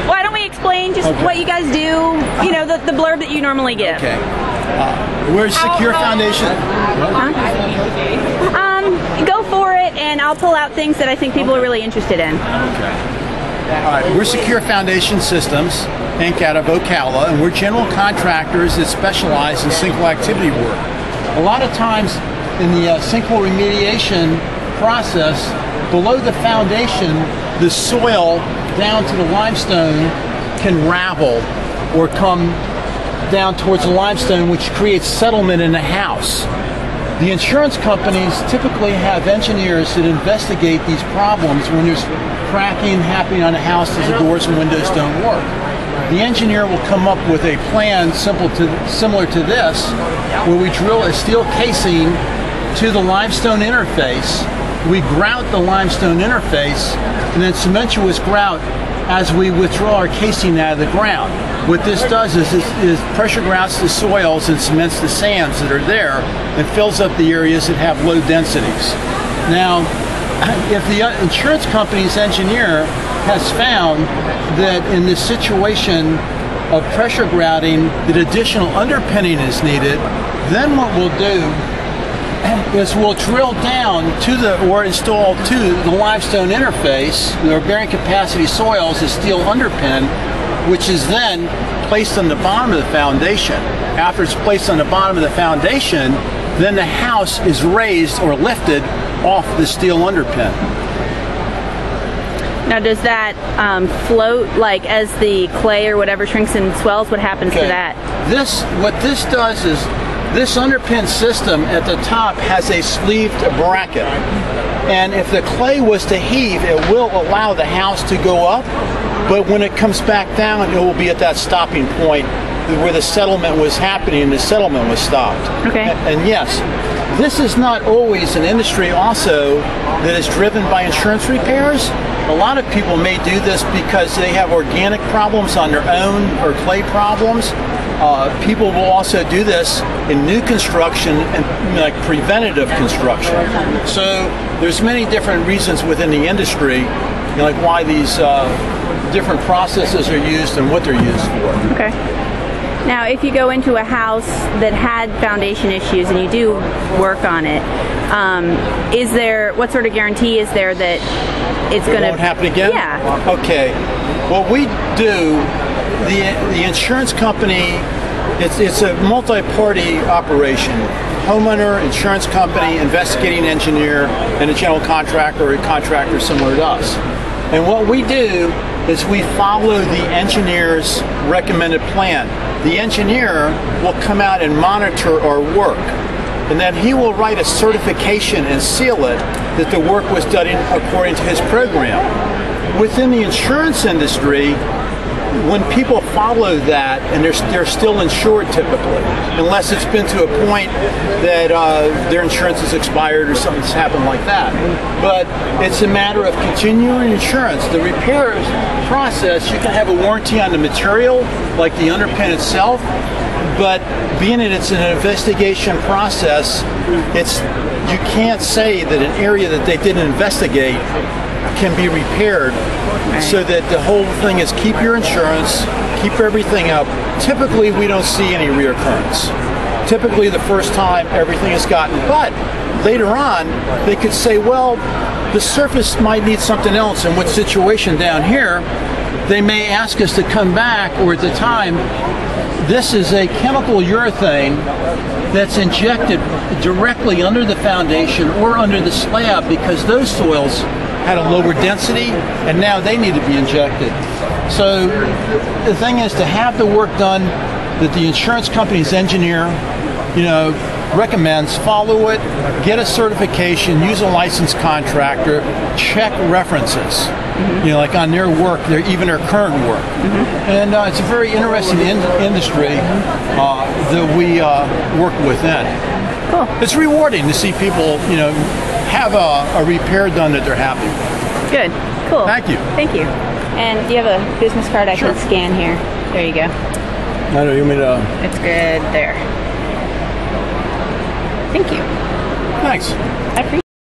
why don't we explain just what you guys do, you know, the blurb that you normally give. Okay. We're Secure Foundation. Go for it, and I'll pull out things that I think people are really interested in. Okay. All right. We're Secure Foundation Systems, Inc. out of Ocala, and we're general contractors that specialize in sinkhole activity work. A lot of times in the sinkhole remediation process, below the foundation, the soil down to the limestone can ravel or come down towards the limestone, which creates settlement in the house. The insurance companies typically have engineers that investigate these problems when there's cracking happening on a house as the doors and windows don't work. The engineer will come up with a plan similar to this, where we drill a steel casing to the limestone interface. We grout the limestone interface and then cementuous grout as we withdraw our casing out of the ground. What this does is pressure grouts the soils and cements the sands that are there and fills up the areas that have low densities. Now, if the insurance company's engineer has found that in this situation of pressure grouting that additional underpinning is needed, then what we'll do is we'll drill down to or install to the limestone interface, the bearing capacity soils, a steel underpin, which is then placed on the bottom of the foundation. After it's placed on the bottom of the foundation, then the house is raised or lifted off the steel underpin. Now, does that float, like as the clay or whatever shrinks and swells? What happens to that? What this does is this underpin system at the top has a sleeved bracket, and if the clay was to heave, it will allow the house to go up, but when it comes back down, it will be at that stopping point where the settlement was happening and the settlement was stopped. Okay. And yes, this is not always an industry also that is driven by insurance repairs. A lot of people may do this because they have organic problems on their own or clay problems. People will also do this in new construction and like preventative construction. So there's many different reasons within the industry, you know, like why these different processes are used and what they're used for. Okay. Now, if you go into a house that had foundation issues and you do work on it, what sort of guarantee is there that it's going to won't happen again? Yeah. Okay. What we do, the insurance company, it's a multi-party operation. Homeowner, insurance company, investigating engineer, and a general contractor or a contractor similar to us. And what we do is we follow the engineer's recommended plan. The engineer will come out and monitor our work, and then he will write a certification and seal it that the work was done according to his program. Within the insurance industry, when people follow that, and they're still insured typically, unless it's been to a point that their insurance is expired or something's happened like that. But it's a matter of continuing insurance. The repair process, you can have a warranty on the material, like the underpin itself, but being that it's an investigation process, you can't say that an area that they didn't investigate can be repaired. So that the whole thing is keep your insurance, keep everything up. Typically, we don't see any reoccurrence. Typically, the first time everything is gotten, but later on, they could say, well, the surface might need something else. In what situation down here, they may ask us to come back, or at the time, this is a chemical urethane that's injected directly under the foundation or under the slab because those soils had a lower density, and now they need to be injected. So the thing is to have the work done that the insurance company's engineer, recommends, follow it, get a certification, use a licensed contractor, check references, like on their work, even their current work. And it's a very interesting industry that we work within. Cool. It's rewarding to see people, have a repair done that they're happy with. Good. Cool. Thank you. Thank you. And do you have a business card I can scan here? There you go. No, you want me to... It's good there. Thank you. Thanks. I appreciate it.